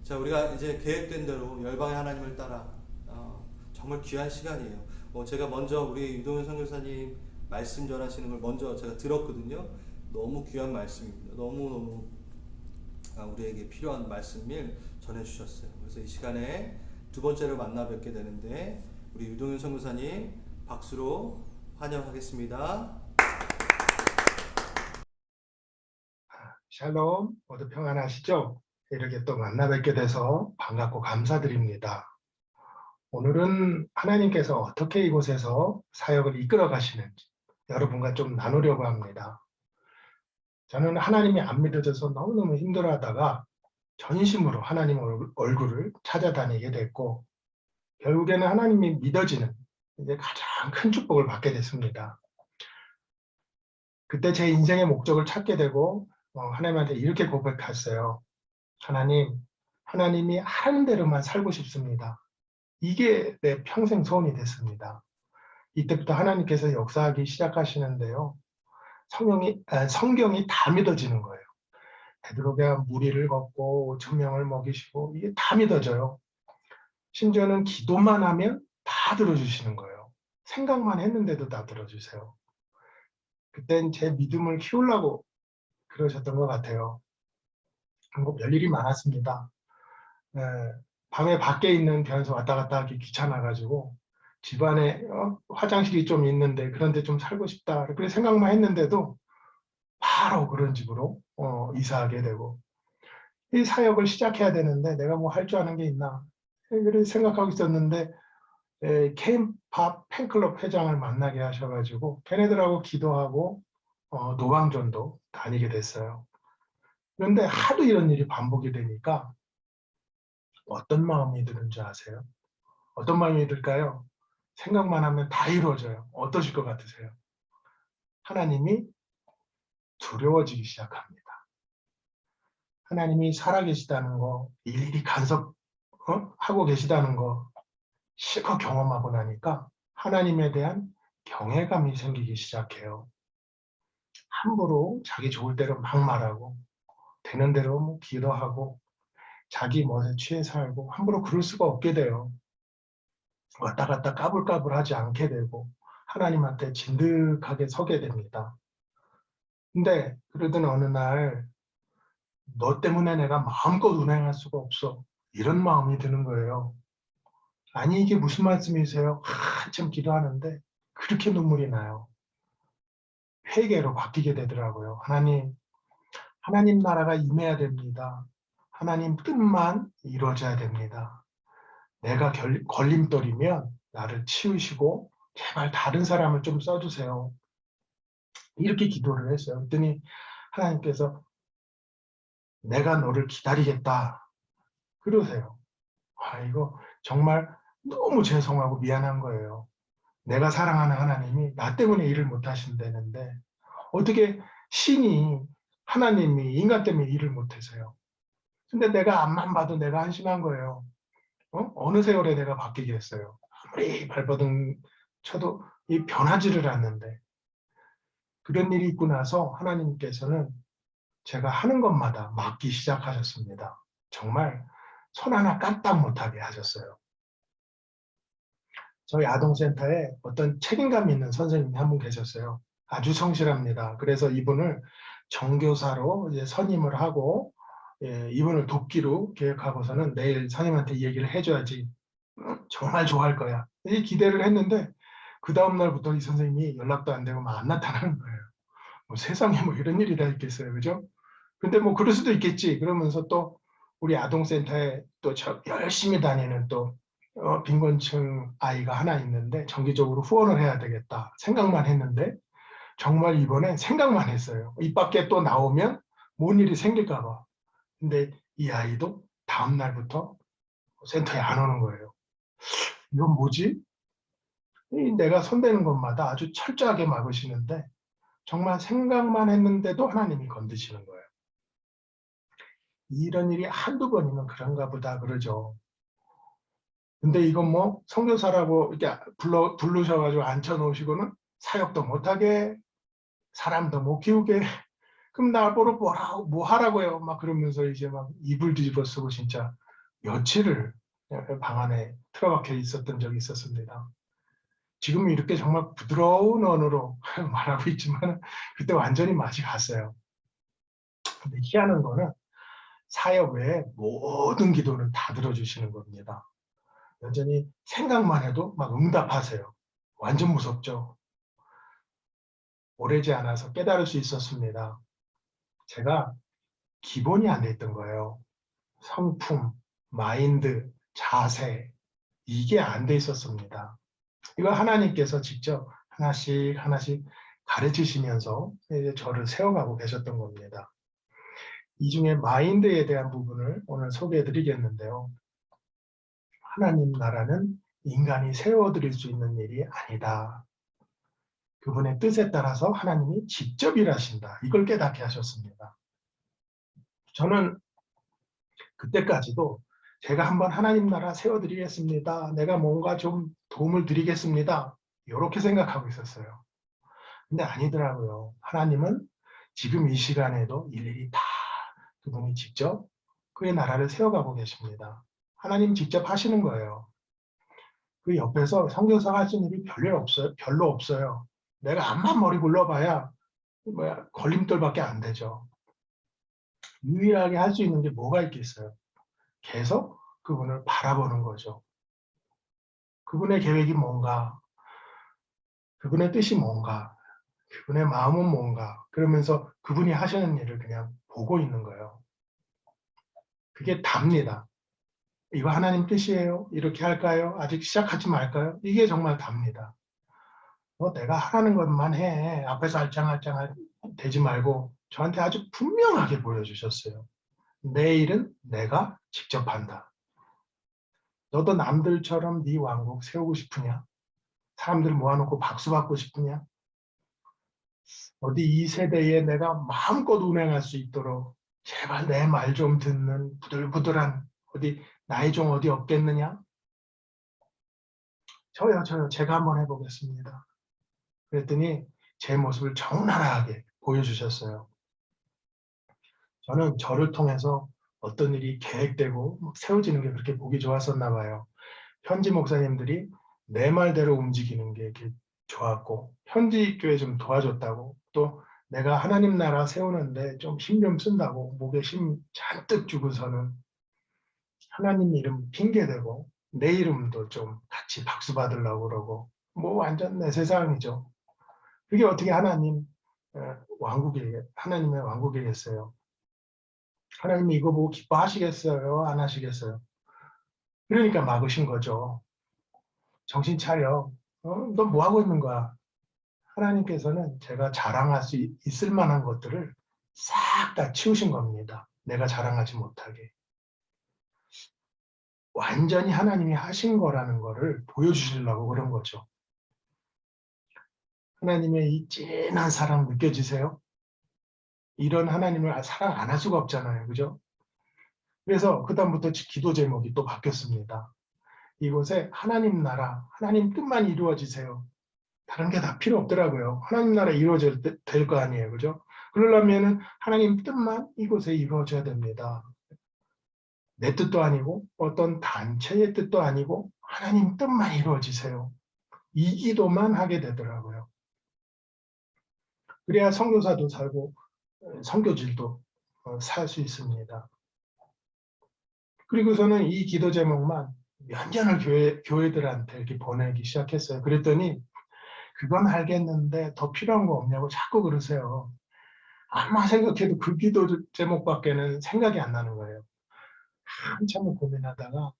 자, 우리가 이제 계획된 대로 열방의 하나님을 따라 정말 귀한 시간이에요. 제가 먼저 우리 유동현 선교사님 말씀 전하시는 걸 먼저 제가 들었거든요. 너무 귀한 말씀입니다. 너무너무 우리에게 필요한 말씀을 전해주셨어요. 그래서 이 시간에 두 번째로 만나 뵙게 되는데 우리 유동현 선교사님 박수로 환영하겠습니다. 샬롬, 모두 평안하시죠? 이렇게 또 만나 뵙게 돼서 반갑고 감사드립니다. 오늘은 하나님께서 어떻게 이곳에서 사역을 이끌어 가시는지 여러분과 좀 나누려고 합니다. 저는 하나님이 안 믿어져서 너무너무 힘들어하다가 전심으로 하나님 얼굴을 찾아다니게 됐고, 결국에는 하나님이 믿어지는 이제 가장 큰 축복을 받게 됐습니다. 그때 제 인생의 목적을 찾게 되고 하나님한테 이렇게 고백했어요. 하나님이 하는 대로만 살고 싶습니다. 이게 내 평생 소원이 됐습니다. 이때부터 하나님께서 역사하기 시작하시는데요. 성경이 다 믿어지는 거예요. 베드로가 무리를 걷고 5,000명을 먹이시고 이게 다 믿어져요. 심지어는 기도만 하면 다 들어주시는 거예요. 생각만 했는데도 다 들어주세요. 그땐 제 믿음을 키우려고 그러셨던 것 같아요. 뭐 별일이 많았습니다. 밤에 밖에 있는 변에서 왔다 갔다 하기 귀찮아가지고 집안에 화장실이 좀 있는데 그런데 좀 살고 싶다. 그렇게 생각만 했는데도 바로 그런 집으로 이사하게 되고, 이 사역을 시작해야 되는데 내가 뭐 할 줄 아는 게 있나 그렇게 생각하고 있었는데 케이팝 팬클럽 회장을 만나게 하셔가지고 걔네들하고 기도하고 노방전도 다니게 됐어요. 그런데 하도 이런 일이 반복이 되니까 어떤 마음이 드는지 아세요? 어떤 마음이 들까요? 생각만 하면 다 이루어져요. 어떠실 것 같으세요? 하나님이 두려워지기 시작합니다. 하나님이 살아계시다는 거, 일일이 간섭하고 계시다는 거 실컷 경험하고 나니까 하나님에 대한 경외감이 생기기 시작해요. 함부로 자기 좋을 대로 막 말하고 되는 대로 뭐 기도하고 자기 멋에 취해 살고 함부로 그럴 수가 없게 돼요. 왔다 갔다 까불까불하지 않게 되고 하나님한테 진득하게 서게 됩니다. 근데 그러던 어느 날 너 때문에 내가 마음껏 운행할 수가 없어. 이런 마음이 드는 거예요. 아니 이게 무슨 말씀이세요? 한참 기도하는데 그렇게 눈물이 나요. 회개로 바뀌게 되더라고요. 하나님 나라가 임해야 됩니다. 하나님 뜻만 이루어져야 됩니다. 내가 걸림돌이면 나를 치우시고 제발 다른 사람을 좀 써주세요. 이렇게 기도를 했어요. 그랬더니 하나님께서 내가 너를 기다리겠다 그러세요. 이거 정말 너무 죄송하고 미안한 거예요. 내가 사랑하는 하나님이 나 때문에 일을 못 하신다는데 어떻게 신이 하나님이 인간 때문에 일을 못 해서요. 근데 내가 앞만 봐도 내가 한심한 거예요. 어느 세월에 내가 바뀌겠어요. 아무리 발버둥 쳐도 이 변하지를 않는데, 그런 일이 있고 나서 하나님께서는 제가 하는 것마다 맡기 시작하셨습니다. 정말 손 하나 까딱 못하게 하셨어요. 저희 아동센터에 어떤 책임감 있는 선생님이 한 분 계셨어요. 아주 성실합니다. 그래서 이분을 정교사로 이제 선임을 하고 이분을 돕기로 계획하고서는 내일 선생님한테 얘기를 해줘야지 정말 좋아할 거야. 이 기대를 했는데 그 다음 날부터 이 선생님이 연락도 안 되고 막 안 나타나는 거예요. 뭐 세상에 뭐 이런 일이 다 있겠어요, 그죠? 근데 뭐 그럴 수도 있겠지. 그러면서 또 우리 아동센터에 또 열심히 다니는 또 빈곤층 아이가 하나 있는데 정기적으로 후원을 해야 되겠다 생각만 했는데 정말 이번에 생각만 했어요. 입 밖에 또 나오면 뭔 일이 생길까 봐. 근데 이 아이도 다음 날부터 센터에 안 오는 거예요. 이건 뭐지? 내가 손대는 것마다 아주 철저하게 막으시는데 정말 생각만 했는데도 하나님이 건드시는 거예요. 이런 일이 한두 번이면 그런가 보다 그러죠. 근데 이건 뭐 선교사라고 이렇게 부르셔가지고 앉혀놓으시고는 사역도 못하게 사람도 못 키우게 그럼 나보러 뭐 하라고요? 막 그러면서 이제 막 이불 뒤집어 쓰고 진짜 며칠을 방 안에 틀어박혀 있었던 적이 있었습니다. 지금 이렇게 정말 부드러운 언어로 말하고 있지만 그때 완전히 맛이 갔어요. 근데 희한한 거는 사역 외에 모든 기도는 다 들어주시는 겁니다. 여전히 생각만 해도 막 응답하세요. 완전 무섭죠. 오래지 않아서 깨달을 수 있었습니다. 제가 기본이 안 됐던 거예요. 성품, 마인드, 자세, 이게 안 돼 있었습니다. 이거 하나님께서 직접 하나씩 하나씩 가르치시면서 이제 저를 세워가고 계셨던 겁니다. 이 중에 마인드에 대한 부분을 오늘 소개해 드리겠는데요. 하나님 나라는 인간이 세워드릴 수 있는 일이 아니다. 그분의 뜻에 따라서 하나님이 직접 일하신다. 이걸 깨닫게 하셨습니다. 저는 그때까지도 제가 한번 하나님 나라 세워드리겠습니다. 내가 뭔가 좀 도움을 드리겠습니다. 이렇게 생각하고 있었어요. 근데 아니더라고요. 하나님은 지금 이 시간에도 일일이 다 그분이 직접 그의 나라를 세워가고 계십니다. 하나님 직접 하시는 거예요. 그 옆에서 선교사가 하시는 일이 별로 없어요. 내가 앞만 머리 굴러봐야 걸림돌밖에 안 되죠. 유일하게 할 수 있는 게 뭐가 있겠어요? 계속 그분을 바라보는 거죠. 그분의 계획이 뭔가, 그분의 뜻이 뭔가, 그분의 마음은 뭔가, 그러면서 그분이 하시는 일을 그냥 보고 있는 거예요. 그게 답니다. 이거 하나님 뜻이에요? 이렇게 할까요? 아직 시작하지 말까요? 이게 정말 답니다. 내가 하라는 것만 해. 앞에서 알짱알짱 되지 말고 저한테 아주 분명하게 보여주셨어요. 내 일은 내가 직접 한다. 너도 남들처럼 네 왕국 세우고 싶으냐? 사람들 모아놓고 박수 받고 싶으냐? 어디 이 세대에 내가 마음껏 운행할 수 있도록 제발 내 말 좀 듣는 부들부들한 어디 나이 좀 어디 없겠느냐? 저요. 제가 한번 해보겠습니다. 그랬더니 제 모습을 적나라하게 보여주셨어요. 저는 저를 통해서 어떤 일이 계획되고 세워지는 게 그렇게 보기 좋았었나 봐요. 현지 목사님들이 내 말대로 움직이는 게 이렇게 좋았고 현지 교회 좀 도와줬다고 또 내가 하나님 나라 세우는데 좀 힘 좀 쓴다고 목에 힘 잔뜩 주고서는 하나님 이름 핑계대고 내 이름도 좀 같이 박수 받으려고 그러고 뭐 완전 내 세상이죠. 그게 어떻게 하나님의 왕국이겠어요. 하나님이 이거 보고 기뻐하시겠어요? 안 하시겠어요? 그러니까 막으신 거죠. 정신 차려. 너 뭐 하고 있는 거야? 하나님께서는 제가 자랑할 수 있을 만한 것들을 싹 다 치우신 겁니다. 내가 자랑하지 못하게. 완전히 하나님이 하신 거라는 거를 보여주시려고 그런 거죠. 하나님의 이 진한 사랑 느껴지세요? 이런 하나님을 사랑 안 할 수가 없잖아요. 그죠? 그래서 그다음부터 기도 제목이 또 바뀌었습니다. 이곳에 하나님 나라, 하나님 뜻만 이루어지세요. 다른 게 다 필요 없더라고요. 하나님 나라 이루어져야 될 거 아니에요. 그죠? 그러려면 하나님 뜻만 이곳에 이루어져야 됩니다. 내 뜻도 아니고 어떤 단체의 뜻도 아니고 하나님 뜻만 이루어지세요. 이 기도만 하게 되더라고요. 그래야 선교사도 살고 선교질도 살 수 있습니다. 그리고서는 이 기도 제목만 몇 년을 교회들한테 이렇게 보내기 시작했어요. 그랬더니 그건 알겠는데 더 필요한 거 없냐고 자꾸 그러세요. 아마 생각해도 그 기도 제목밖에는 생각이 안 나는 거예요. 한참을 고민하다가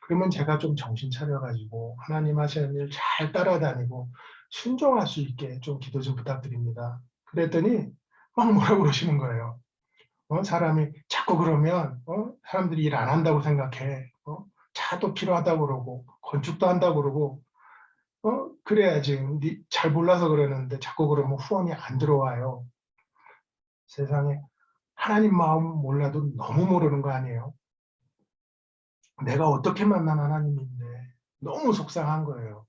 그러면 제가 좀 정신 차려가지고 하나님 하시는 일 잘 따라다니고 순종할 수 있게 좀 기도 좀 부탁드립니다. 그랬더니 막 뭐라고 그러시는 거예요. 사람이 자꾸 그러면 사람들이 일 안 한다고 생각해. 차도 필요하다고 그러고 건축도 한다고 그러고 그래야지. 잘 몰라서 그러는데 자꾸 그러면 후원이 안 들어와요. 세상에 하나님 마음 몰라도 너무 모르는 거 아니에요? 내가 어떻게 만난 하나님인데 너무 속상한 거예요.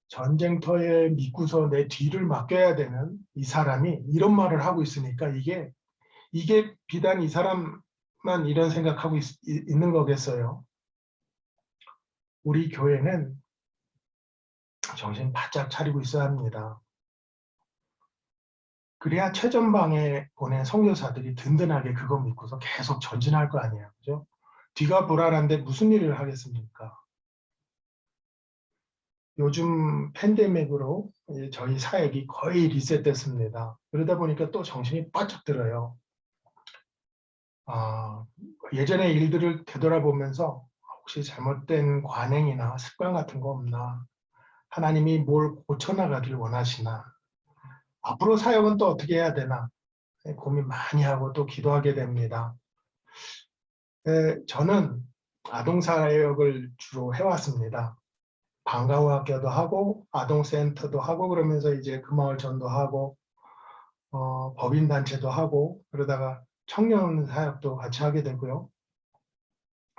전쟁터에 믿고서 내 뒤를 맡겨야 되는 이 사람이 이런 말을 하고 있으니까 이게 비단 이 사람만 이런 생각하고 있는 거겠어요. 우리 교회는 정신 바짝 차리고 있어야 합니다. 그래야 최전방에 보낸 선교사들이 든든하게 그거 믿고서 계속 전진할 거 아니에요. 그죠? 뒤가 불안한데 무슨 일을 하겠습니까? 요즘 팬데믹으로 저희 사역이 거의 리셋됐습니다. 그러다 보니까 또 정신이 바짝 들어요. 예전의 일들을 되돌아보면서 혹시 잘못된 관행이나 습관 같은 거 없나? 하나님이 뭘 고쳐나가길 원하시나? 앞으로 사역은 또 어떻게 해야 되나? 고민 많이 하고 또 기도하게 됩니다. 저는 아동사역을 주로 해왔습니다. 방과후 학교도 하고 아동센터도 하고 그러면서 이제 그 마을 전도하고 법인단체도 하고 그러다가 청년 사역도 같이 하게 되고요.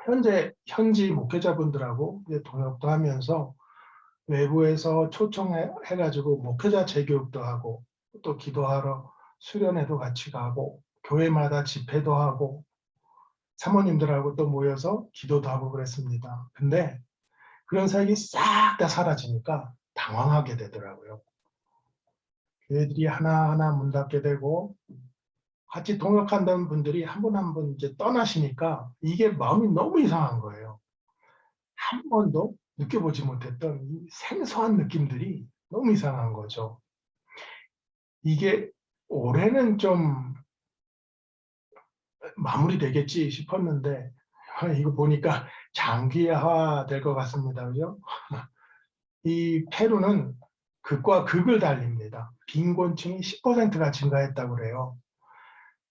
현재 현지 목회자분들하고 이제 동역도 하면서 외부에서 초청해가지고 목회자 재교육도 하고 또 기도하러 수련회도 같이 가고 교회마다 집회도 하고 사모님들하고 또 모여서 기도도 하고 그랬습니다. 근데 그런 사역이 싹 다 사라지니까 당황하게 되더라고요. 교회들이 하나하나 문 닫게 되고 같이 동역한다는 분들이 한 분 한 분 이제 떠나시니까 이게 마음이 너무 이상한 거예요. 한 번도 느껴보지 못했던 이 생소한 느낌들이 너무 이상한 거죠. 이게 올해는 좀 마무리되겠지 싶었는데 이거 보니까 장기화 될 것 같습니다. 그죠? 이 페루는 극과 극을 달립니다. 빈곤층이 10%가 증가했다고 그래요.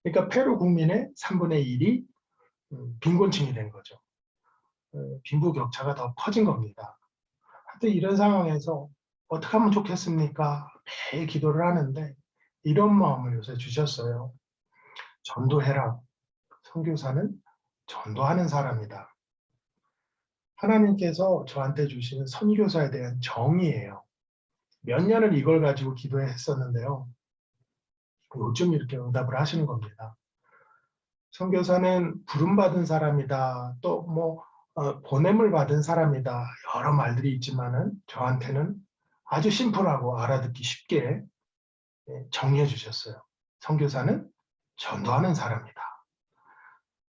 그러니까 페루 국민의 3분의 1이 빈곤층이 된 거죠. 빈부격차가 더 커진 겁니다. 하여튼 이런 상황에서 어떻게 하면 좋겠습니까? 매일 기도를 하는데 이런 마음을 요새 주셨어요. 전도해라. 선교사는 전도하는 사람이다. 하나님께서 저한테 주시는 선교사에 대한 정의예요. 몇 년을 이걸 가지고 기도했었는데요. 요즘 이렇게 응답을 하시는 겁니다. 선교사는 부름받은 사람이다. 또 보냄을 받은 사람이다. 여러 말들이 있지만은 저한테는 아주 심플하고 알아듣기 쉽게 정리해 주셨어요. 선교사는 전도하는 사람이다.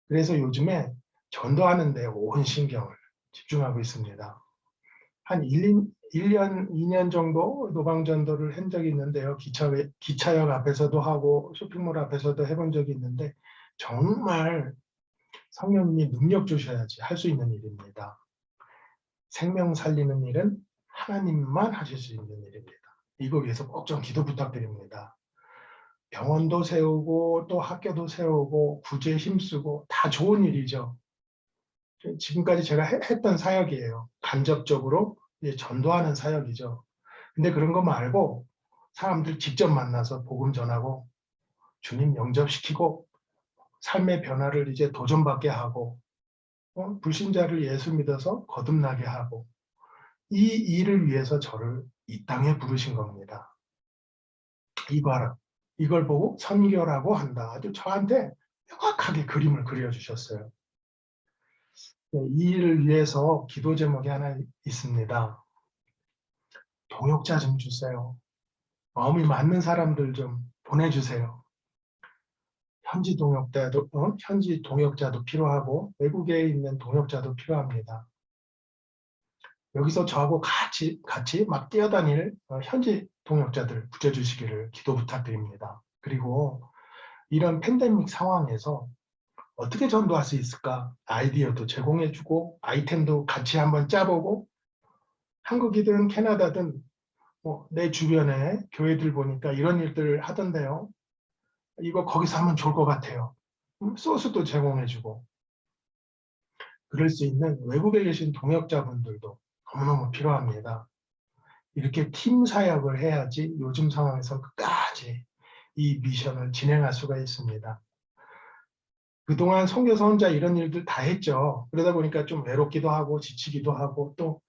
그래서 요즘에 전도하는 데 온 신경을 집중하고 있습니다. 한 1년, 2년 정도 노방전도를 한 적이 있는데요. 기차역 앞에서도 하고 쇼핑몰 앞에서도 해본 적이 있는데 정말 성령님이 능력 주셔야지 할 수 있는 일입니다. 생명 살리는 일은 하나님만 하실 수 있는 일입니다. 이거 위해서 꼭 좀 기도 부탁드립니다. 병원도 세우고 또 학교도 세우고 구제에 힘쓰고 다 좋은 일이죠. 지금까지 제가 했던 사역이에요. 간접적으로 전도하는 사역이죠. 근데 그런 거 말고 사람들 직접 만나서 복음 전하고 주님 영접시키고 삶의 변화를 이제 도전받게 하고 불신자를 예수 믿어서 거듭나게 하고 이 일을 위해서 저를 이 땅에 부르신 겁니다. 이걸 보고 선교라고 한다. 아주 저한테 명확하게 그림을 그려주셨어요. 이 일을 위해서 기도 제목이 하나 있습니다. 동역자 좀 주세요. 마음이 맞는 사람들 좀 보내주세요. 현지 동역자도 필요하고 외국에 있는 동역자도 필요합니다. 여기서 저하고 같이 막 뛰어다닐 현지 동역자들 붙여주시기를 기도 부탁드립니다. 그리고 이런 팬데믹 상황에서 어떻게 전도할 수 있을까? 아이디어도 제공해주고 아이템도 같이 한번 짜보고 한국이든 캐나다든 내 주변에 교회들 보니까 이런 일들을 하던데요. 이거 거기서 하면 좋을 것 같아요. 소스도 제공해주고 그럴 수 있는 외국에 계신 동역자분들도 너무너무 필요합니다. 이렇게 팀 사역을 해야지 요즘 상황에서 끝까지 이 미션을 진행할 수가 있습니다. 그동안 선교사 혼자 이런 일들 다 했죠. 그러다 보니까 좀 외롭기도 하고 지치기도 하고 또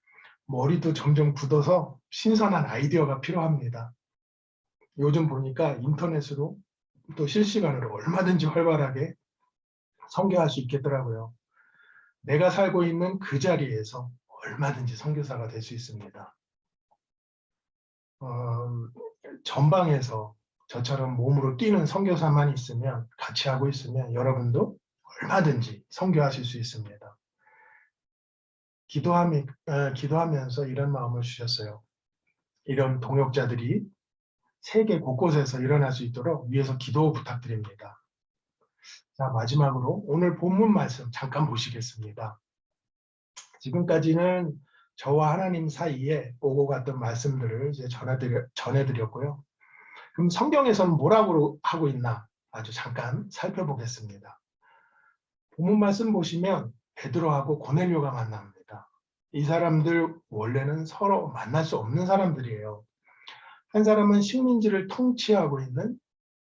머리도 점점 굳어서 신선한 아이디어가 필요합니다. 요즘 보니까 인터넷으로 또 실시간으로 얼마든지 활발하게 선교할 수 있겠더라고요. 내가 살고 있는 그 자리에서 얼마든지 선교사가 될 수 있습니다. 전방에서 저처럼 몸으로 뛰는 선교사만 있으면, 같이 하고 있으면 여러분도 얼마든지 선교하실 수 있습니다. 기도하면서 이런 마음을 주셨어요. 이런 동역자들이 세계 곳곳에서 일어날 수 있도록 위에서 기도 부탁드립니다. 자, 마지막으로 오늘 본문 말씀 잠깐 보시겠습니다. 지금까지는 저와 하나님 사이에 오고 갔던 말씀들을 이제 전해드렸고요. 그럼 성경에서는 뭐라고 하고 있나 아주 잠깐 살펴보겠습니다. 본문 말씀 보시면 베드로하고 고넬료가 만납니다. 이 사람들 원래는 서로 만날 수 없는 사람들이에요. 한 사람은 식민지를 통치하고 있는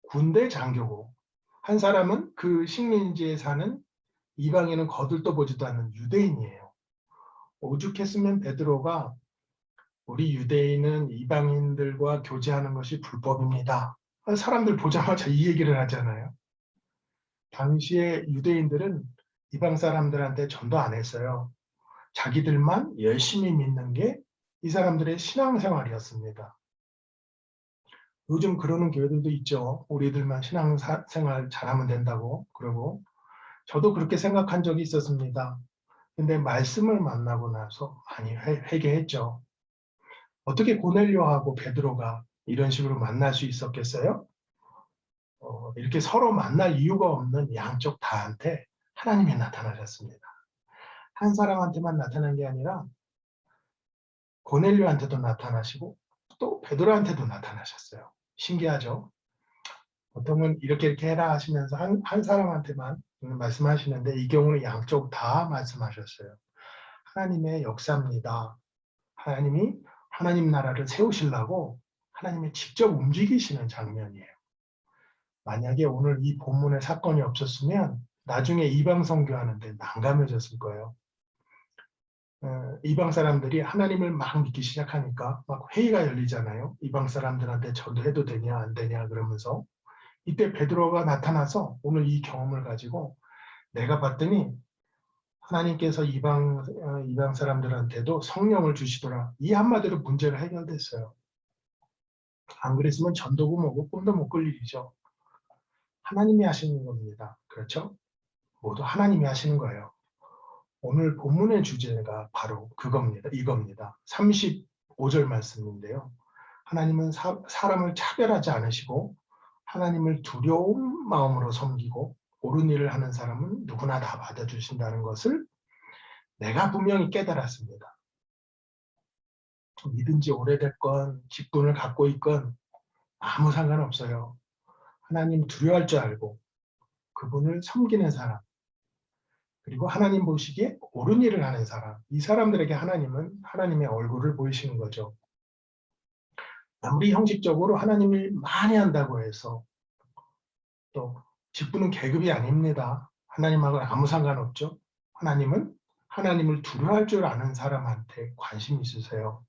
군대 장교고, 한 사람은 그 식민지에 사는 이방인은 거들떠 보지도 않는 유대인이에요. 오죽했으면 베드로가 우리 유대인은 이방인들과 교제하는 것이 불법입니다. 사람들 보자마자 이 얘기를 하잖아요. 당시에 유대인들은 이방 사람들한테 전도 안 했어요. 자기들만 열심히 믿는 게 이 사람들의 신앙생활이었습니다. 요즘 그러는 교회들도 있죠. 우리들만 신앙생활 잘하면 된다고. 그러고 저도 그렇게 생각한 적이 있었습니다. 근데 말씀을 만나고 나서 많이 회개했죠. 어떻게 고넬료하고 베드로가 이런 식으로 만날 수 있었겠어요? 이렇게 서로 만날 이유가 없는 양쪽 다한테 하나님이 나타나셨습니다. 한 사람한테만 나타난 게 아니라 고넬료한테도 나타나시고 또 베드로한테도 나타나셨어요. 신기하죠? 보통은 이렇게 해라 하시면서 한 사람한테만 말씀하시는데 이 경우는 양쪽 다 말씀하셨어요. 하나님의 역사입니다. 하나님이 하나님 나라를 세우시려고 하나님이 직접 움직이시는 장면이에요. 만약에 오늘 이 본문의 사건이 없었으면 나중에 이방 선교하는데 난감해졌을 거예요. 이방 사람들이 하나님을 막 믿기 시작하니까 막 회의가 열리잖아요. 이방 사람들한테 전도해도 되냐 안 되냐 그러면서 이때 베드로가 나타나서 오늘 이 경험을 가지고 내가 봤더니 하나님께서 이방 사람들한테도 성령을 주시더라. 이 한마디로 문제가 해결됐어요. 안 그랬으면 전도고 뭐고 꿈도 못 꿀 일이죠. 하나님이 하시는 겁니다. 그렇죠? 모두 하나님이 하시는 거예요. 오늘 본문의 주제가 바로 이겁니다. 35절 말씀인데요. 하나님은 사람을 차별하지 않으시고 하나님을 두려운 마음으로 섬기고 옳은 일을 하는 사람은 누구나 다 받아주신다는 것을 내가 분명히 깨달았습니다. 믿은 지 오래됐건 직분을 갖고 있건 아무 상관없어요. 하나님 두려워할 줄 알고 그분을 섬기는 사람, 그리고 하나님 보시기에 옳은 일을 하는 사람, 이 사람들에게 하나님은 하나님의 얼굴을 보이시는 거죠. 아무리 형식적으로 하나님을 많이 한다고 해서 또 직분은 계급이 아닙니다. 하나님하고는 아무 상관없죠. 하나님은 하나님을 두려워할 줄 아는 사람한테 관심이 있으세요.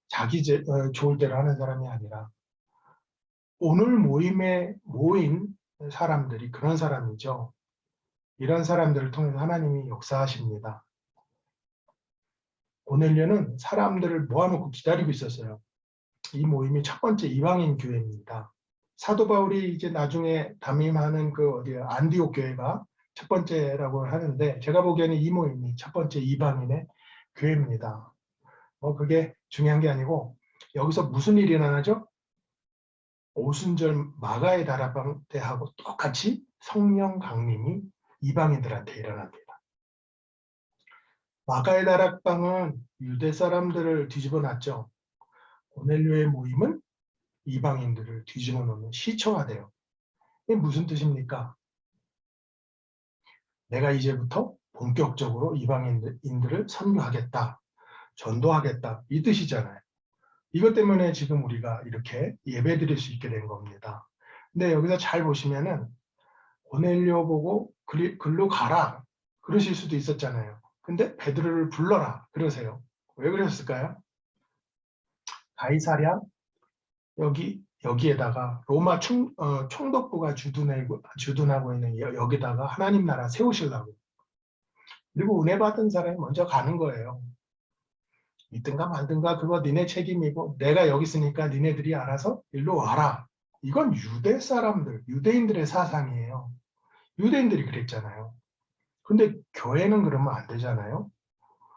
자기 좋을 대로 하는 사람이 아니라 오늘 모임에 모인 사람들이 그런 사람이죠. 이런 사람들을 통해서 하나님이 역사하십니다. 고넬료는 사람들을 모아놓고 기다리고 있었어요. 이 모임이 첫 번째 이방인 교회입니다. 사도 바울이 이제 나중에 담임하는 안디옥 교회가 첫 번째라고 하는데 제가 보기에는 이 모임이 첫 번째 이방인의 교회입니다. 그게 중요한 게 아니고 여기서 무슨 일이 일어나죠? 오순절 마가의 다락방 때하고 똑같이 성령 강림이 이방인들한테 일어납니다. 마가의 다락방은 유대 사람들을 뒤집어 놨죠. 고넬료의 모임은 이방인들을 뒤집어 놓는 시초가 돼요. 이게 무슨 뜻입니까? 내가 이제부터 본격적으로 이방인들을 선교하겠다, 전도하겠다 이 뜻이잖아요. 이것 때문에 지금 우리가 이렇게 예배드릴 수 있게 된 겁니다. 근데 여기서 잘 보시면은 고넬료 보고 글로 가라 그러실 수도 있었잖아요. 근데 베드로를 불러라 그러세요. 왜 그러셨을까요? 가이사랴 여기 여기에다가 로마 총독부가 주둔하고 있는 여기다가 하나님 나라 세우시려고. 그리고 은혜 받은 사람이 먼저 가는 거예요. 있든가 말든가 그거 니네 책임이고 내가 여기 있으니까 니네들이 알아서 일로 와라. 이건 유대 사람들, 유대인들의 사상이에요. 유대인들이 그랬잖아요. 근데 교회는 그러면 안 되잖아요.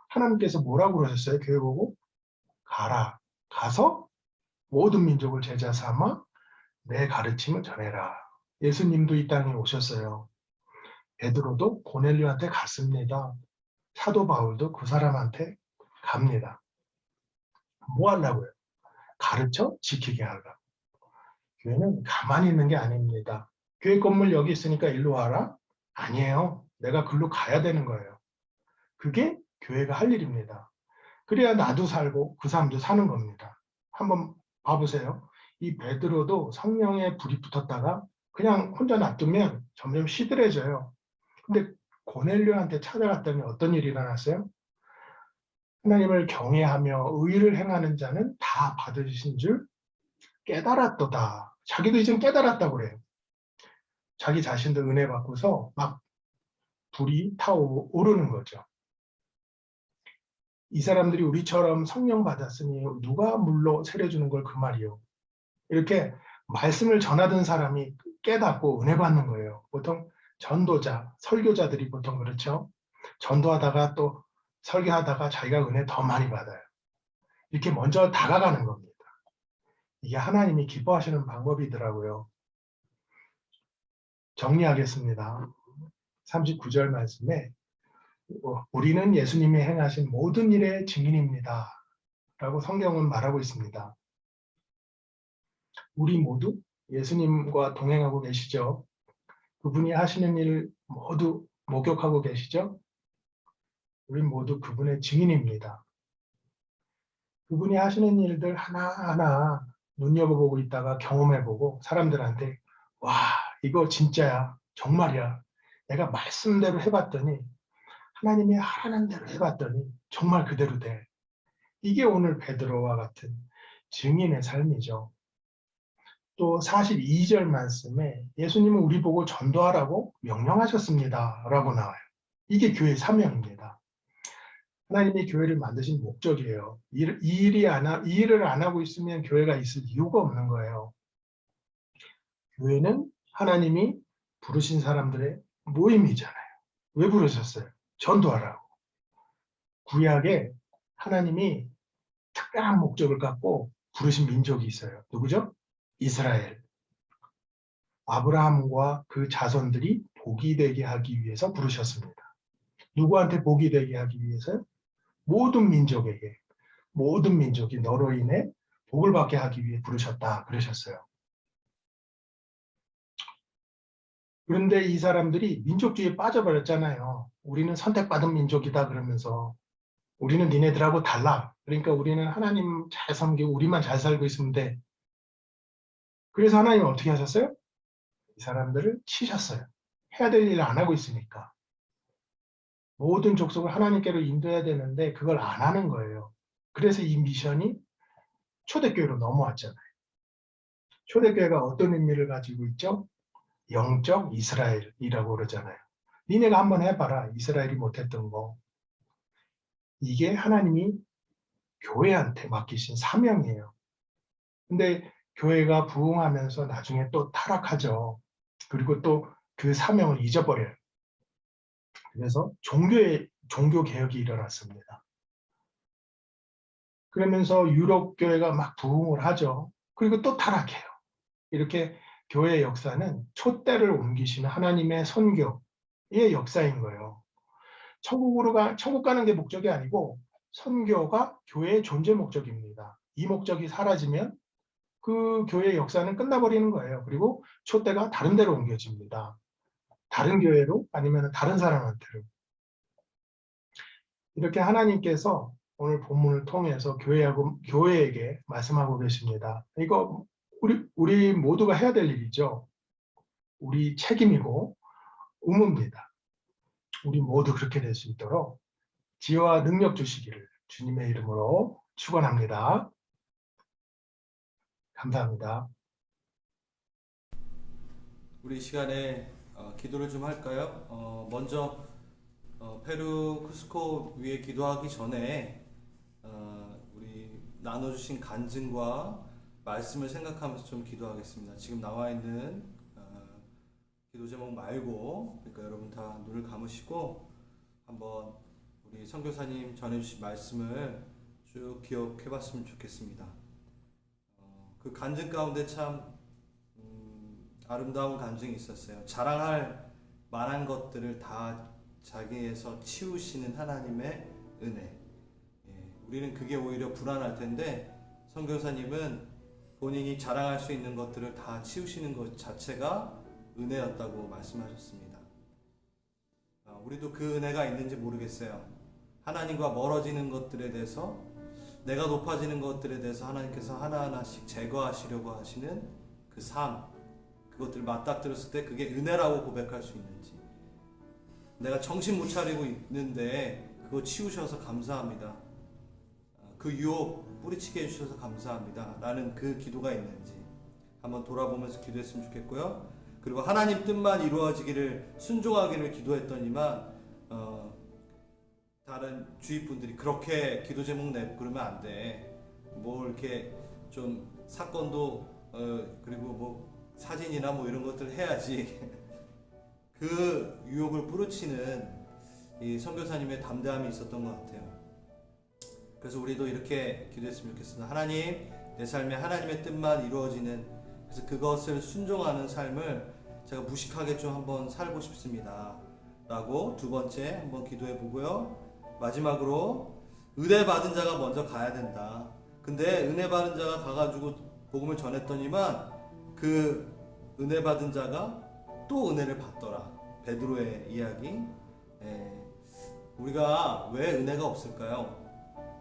하나님께서 뭐라고 그러셨어요? 교회 보고 가라. 가서 모든 민족을 제자 삼아 내 가르침을 전해라. 예수님도 이 땅에 오셨어요. 베드로도 고넬료한테 갔습니다. 사도 바울도 그 사람한테 갑니다. 뭐 하려고요? 가르쳐 지키게 하려고. 교회는 가만히 있는 게 아닙니다. 교회 건물 여기 있으니까 일로 와라? 아니에요. 내가 글로 가야 되는 거예요. 그게 교회가 할 일입니다. 그래야 나도 살고 그 사람도 사는 겁니다. 한번 봐보세요. 이 베드로도 성령에 불이 붙었다가 그냥 혼자 놔두면 점점 시들해져요. 근데 고넬료한테 찾아갔더니 어떤 일이 일어났어요? 하나님을 경외하며 의를 행하는 자는 다 받으신 줄 깨달았도다. 자기도 이제 깨달았다고 그래요. 자기 자신도 은혜 받고서 막 불이 타오르는 거죠. 이 사람들이 우리처럼 성령 받았으니 누가 물로 세례주는 걸 그 말이요. 이렇게 말씀을 전하던 사람이 깨닫고 은혜 받는 거예요. 보통 전도자, 설교자들이 보통 그렇죠. 전도하다가 또 설교하다가 자기가 은혜 더 많이 받아요. 이렇게 먼저 다가가는 겁니다. 이게 하나님이 기뻐하시는 방법이더라고요. 정리하겠습니다. 39절 말씀에 우리는 예수님이 행하신 모든 일의 증인입니다. 라고 성경은 말하고 있습니다. 우리 모두 예수님과 동행하고 계시죠? 그분이 하시는 일 모두 목격하고 계시죠? 우리 모두 그분의 증인입니다. 그분이 하시는 일들 하나하나 눈여겨보고 있다가 경험해보고 사람들한테 와, 이거 진짜야, 정말이야. 내가 말씀대로 해봤더니 하나님이 하라는 대로 해봤더니 정말 그대로 돼. 이게 오늘 베드로와 같은 증인의 삶이죠. 또 42절 말씀에 예수님은 우리 보고 전도하라고 명령하셨습니다. 라고 나와요. 이게 교회의 사명입니다. 하나님이 교회를 만드신 목적이에요. 이 일을 안 하고 있으면 교회가 있을 이유가 없는 거예요. 교회는 하나님이 부르신 사람들의 모임이잖아요. 왜 부르셨어요? 전도하라고. 구약에 하나님이 특별한 목적을 갖고 부르신 민족이 있어요. 누구죠? 이스라엘. 아브라함과 그 자손들이 복이 되게 하기 위해서 부르셨습니다. 누구한테 복이 되게 하기 위해서요? 모든 민족에게, 모든 민족이 너로 인해 복을 받게 하기 위해 부르셨다 그러셨어요. 그런데 이 사람들이 민족주의에 빠져버렸잖아요. 우리는 선택받은 민족이다 그러면서 우리는 니네들하고 달라. 그러니까 우리는 하나님 잘 섬기고 우리만 잘 살고 있으면 돼. 그래서 하나님은 어떻게 하셨어요? 이 사람들을 치셨어요. 해야 될 일을 안 하고 있으니까. 모든 족속을 하나님께로 인도해야 되는데 그걸 안 하는 거예요. 그래서 이 미션이 초대교회로 넘어왔잖아요. 초대교회가 어떤 의미를 가지고 있죠? 영적 이스라엘이라고 그러잖아요. 니네가 한번 해봐라. 이스라엘이 못했던 거. 이게 하나님이 교회한테 맡기신 사명이에요. 근데 교회가 부흥하면서 나중에 또 타락하죠. 그리고 또 그 사명을 잊어버려요. 그래서 종교 개혁이 일어났습니다. 그러면서 유럽 교회가 막 부흥을 하죠. 그리고 또 타락해요. 이렇게 교회의 역사는 촛대를 옮기시는 하나님의 선교의 역사인 거예요. 천국 가는 게 목적이 아니고 선교가 교회의 존재 목적입니다. 이 목적이 사라지면 그 교회의 역사는 끝나버리는 거예요. 그리고 촛대가 다른 데로 옮겨집니다. 다른 교회로 아니면 다른 사람한테로. 이렇게 하나님께서 오늘 본문을 통해서 교회에게 말씀하고 계십니다. 이거 우리 모두가 해야 될 일이죠. 우리 책임이고 의무입니다. 우리 모두 그렇게 될 수 있도록 지혜와 능력 주시기를 주님의 이름으로 축원합니다. 감사합니다. 우리 이 시간에 기도를 좀 할까요? 먼저 페루 쿠스코 위에 기도하기 전에 우리 나눠주신 간증과 말씀을 생각하면서 좀 기도하겠습니다. 지금 나와 있는 기도 제목 말고, 그러니까 여러분 다 눈을 감으시고 한번 우리 선교사님 전해주신 말씀을 쭉 기억해봤으면 좋겠습니다. 그 간증 가운데 참 아름다운 간증이 있었어요. 자랑할 만한 것들을 다 자기에서 치우시는 하나님의 은혜. 우리는 그게 오히려 불안할 텐데 선교사님은 본인이 자랑할 수 있는 것들을 다 치우시는 것 자체가 은혜였다고 말씀하셨습니다. 우리도 그 은혜가 있는지 모르겠어요. 하나님과 멀어지는 것들에 대해서, 내가 높아지는 것들에 대해서 하나님께서 하나하나씩 제거하시려고 하시는 그 삶, 그것들을 맞닥뜨렸을 때 그게 은혜라고 고백할 수 있는지, 내가 정신 못 차리고 있는데 그거 치우셔서 감사합니다, 그 유혹 뿌리치게 해주셔서 감사합니다 라는 그 기도가 있는지 한번 돌아보면서 기도했으면 좋겠고요. 그리고 하나님 뜻만 이루어지기를, 순종하기를 기도했더니만 다른 주위 분들이 그렇게 기도 제목 내고 그러면 안 돼, 뭐 이렇게 좀 사건도 그리고 뭐 사진이나 뭐 이런 것들 해야지 그 유혹을 뿌리치는 이 선교사님의 담대함이 있었던 것 같아요. 그래서 우리도 이렇게 기도했으면 좋겠습니다. 하나님, 내 삶에 하나님의 뜻만 이루어지는, 그래서 그것을 순종하는 삶을 제가 무식하게 좀 한번 살고 싶습니다 라고 두 번째 한번 기도해 보고요. 마지막으로 은혜 받은 자가 먼저 가야 된다. 근데 은혜 받은 자가 가가지고 복음을 전했더니만 그 은혜 받은 자가 또 은혜를 받더라. 베드로의 이야기. 우리가 왜 은혜가 없을까요?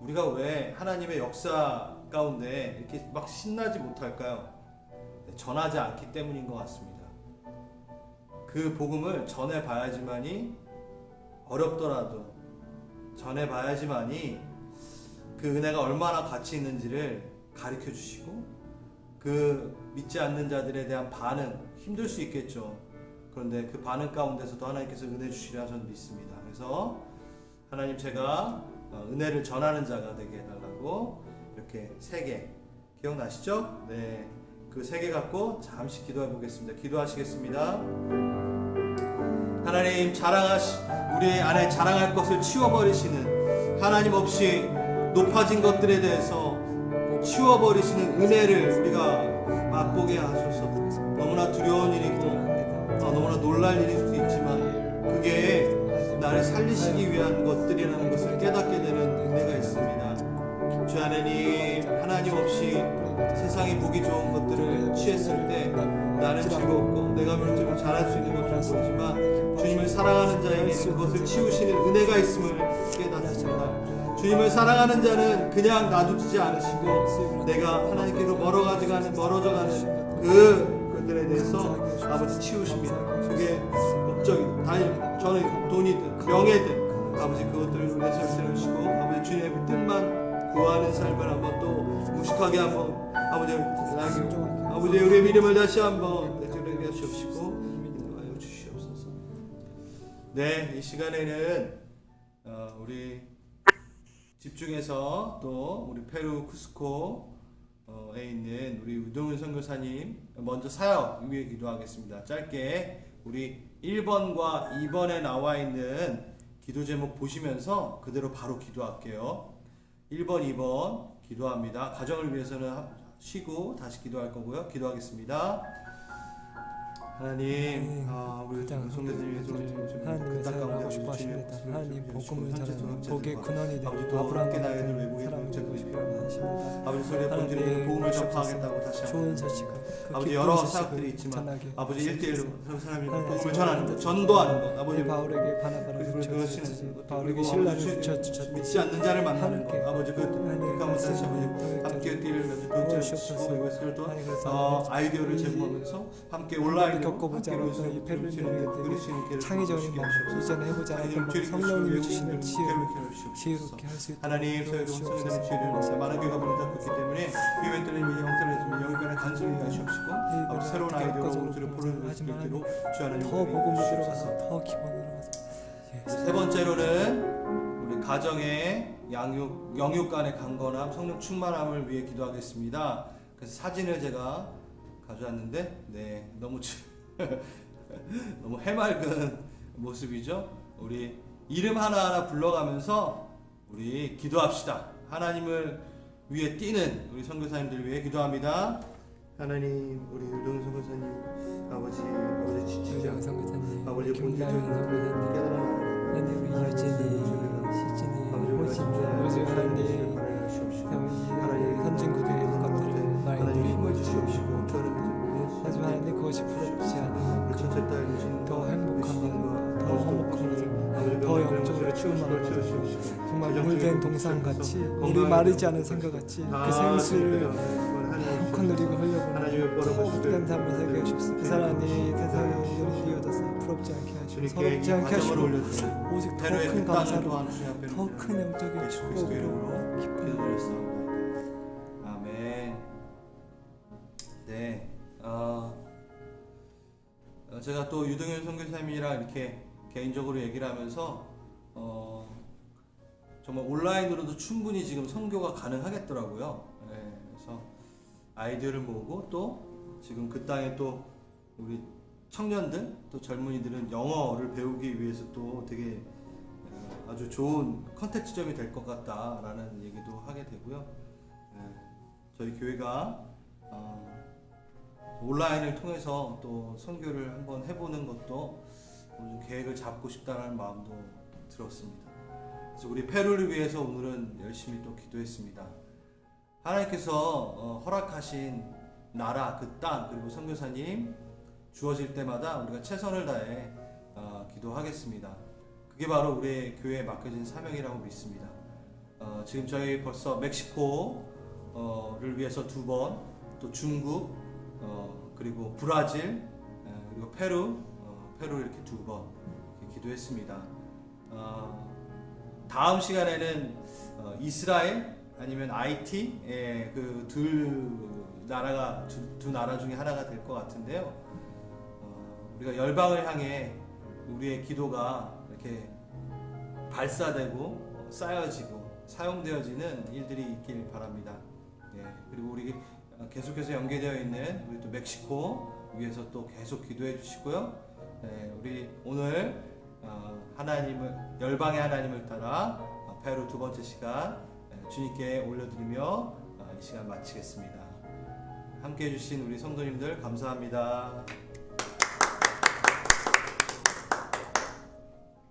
우리가 왜 하나님의 역사 가운데 이렇게 막 신나지 못할까요? 전하지 않기 때문인 것 같습니다. 그 복음을 전해봐야지만이, 어렵더라도 전해봐야지만이 그 은혜가 얼마나 가치 있는지를 가르쳐 주시고, 그 믿지 않는 자들에 대한 반응, 힘들 수 있겠죠. 그런데 그 반응 가운데서도 하나님께서 은혜 주시리라 저는 믿습니다. 그래서 하나님, 제가 은혜를 전하는 자가 되게 해달라고 이렇게 3개 기억나시죠? 네, 그 3개 갖고 잠시 기도해 보겠습니다. 기도하시겠습니다. 하나님, 우리 안에 자랑할 것을 치워버리시는, 하나님 없이 높아진 것들에 대해서 치워버리시는 은혜를 우리가 맛보게 하소서. 너무나 두려운 일이고 너무나 놀랄 일일 수도 있지만 그게 나를 살리시기 위한 것들이라는 것을 깨닫게 되는 은혜가 있습니다. 주 하나님, 하나님 없이 세상이 보기 좋은 것들을 취했을 때 나는 즐겁고 내가 물질을 잘할 수 있는 것들은 보이지만 주님을 사랑하는 자에게는 그것을 치우시는 은혜가 있음을 깨닫습니다. 주님을 사랑하는 자는 그냥 놔두지 않으시고 내가 하나님께로 멀어져가는 그들에 대해서 아버지 치우십니다. 그게 목적이든 저는 돈이든 명예든 아버지 그것들을 위해서 세우시고 아버지 주님의 뜻만 구하는 삶을 한번 또 무식하게 한번 아버지 우리의 믿음을 다시 한번 내게 하시옵시고 인도하여 주시옵소서. 네, 이 시간에는 우리 집중해서 또 우리 페루 쿠스코에 있는 우리 우동훈 선교사님 먼저 사역 위에 기도하겠습니다. 짧게 우리 1번과 2번에 나와 있는 기도 제목 보시면서 그대로 바로 기도할게요. 1번, 2번 기도합니다. 가정을 위해서는 쉬고 다시 기도할 거고요. 기도하겠습니다. 하나님, 우리 성도들 위해서 하나님의 사랑을 하고 싶어 하십니다. 하나님 복음을 전하는 복의 근원이 되고 아브라함께 나이들 외국에 보내주십시오 하십니다. 아버지 소리에 본질의 복음을 전파하겠다고 다시 한번 좋은 소식을 아버지 여러 사역들이 있지만 아버지 1대1로 사람이 복음을 전하는 것, 전도하는 것, 아버지 바울에게 바나바를 그것이는 바울에게 신라를 붙여주셨듯이 믿지 않는 자를 만나는 것, 아버지 그 가운데 다시 아버지 함께 뛰를 번째로 이것을 또 아이디어를 제공하면서 함께 온라인 겪어보지 않았던 이 페루님에게 창의적인 방법, 이전에 해보지 않았던 방법, 성령님이 주시는 지혜롭게 할 수 있도록 하나님, 저희도 성령님 지혜를 많은 교회가 문을 닫고 있기 때문에 교회 뚫린 형태를 했으면 여기까지 간수히 하시옵시고 아버지 새로운 아이디어로 우리를 보내줄 수 있도록 주 하나님 더 복음을 들어가서 더 기본으로 들어가서 세 번째로는 우리 가정의 영육 간의 강건함, 성령 충만함을 위해 기도하겠습니다. 그래서 사진을 제가 가져왔는데, 네, 너무 해맑은 모습이죠. 우리 이름 하나하나 불러가면서 우리 기도합시다. 하나님을 위해 뛰는 우리 선교사님들 위해 기도합니다. 하나님, 우리 유동 선교사님, 아버지 지치지 않고 성교사님, 아버지 김다현 성교사님, 하나님 우리 유진이, 시진이, 호진이, 하나님 선진국의 것들을 많이 힘을 주시옵시고 하지만 하나님 그것이 부럽지 않은 더 행복한 것, 더 허목한 것, 더 영적으로 충만한 것, 정말 물된 동산같이 물이 마르지 않은 생각같이 그 생수를 hul컥 누리고 흘려보는 더 복된 삶을 살게 하시옵소서. 그 사람이 세상에 이름이 얻어서 부럽지 않게 하시고 서럽지 않게 하시고 오직 더 큰 감사로 더 큰 영적인 축복으로 기도드렸습니다. 아멘. 네, 제가 또 유동현 선교사님이랑 이렇게 개인적으로 얘기를 하면서 정말 온라인으로도 충분히 지금 선교가 가능하겠더라고요. 네, 그래서 아이디어를 모으고 또 지금 그 땅에 또 우리 청년들 또 젊은이들은 영어를 배우기 위해서 또 되게 아주 좋은 컨텐츠점이 될 것 같다라는 얘기도 하게 되고요. 저희 교회가 온라인을 통해서 또 선교를 한번 해보는 것도 좀 계획을 잡고 싶다는 마음도 들었습니다. 그래서 우리 페루를 위해서 오늘은 열심히 또 기도했습니다. 하나님께서 허락하신 나라, 그 땅, 그리고 선교사님 주어질 때마다 우리가 최선을 다해 기도하겠습니다. 그게 바로 우리의 교회에 맡겨진 사명이라고 믿습니다. 지금 저희 벌써 멕시코를 위해서 2번, 또 중국, 그리고 브라질, 그리고 페루 이렇게 2번 이렇게 기도했습니다. 다음 시간에는 이스라엘 아니면 IT 그 두 나라 중에 하나가 될 것 같은데요. 우리가 열방을 향해 우리의 기도가 이렇게 발사되고 쌓여지고 사용되어지는 일들이 있길 바랍니다. 그리고 우리 계속해서 연계되어 있는 우리 또 멕시코 위해서 또 계속 기도해 주시고요. 우리 오늘 열방의 하나님을 따라 페루 2번째 시간 주님께 올려드리며 이 시간 마치겠습니다. 함께 해주신 우리 성도님들 감사합니다.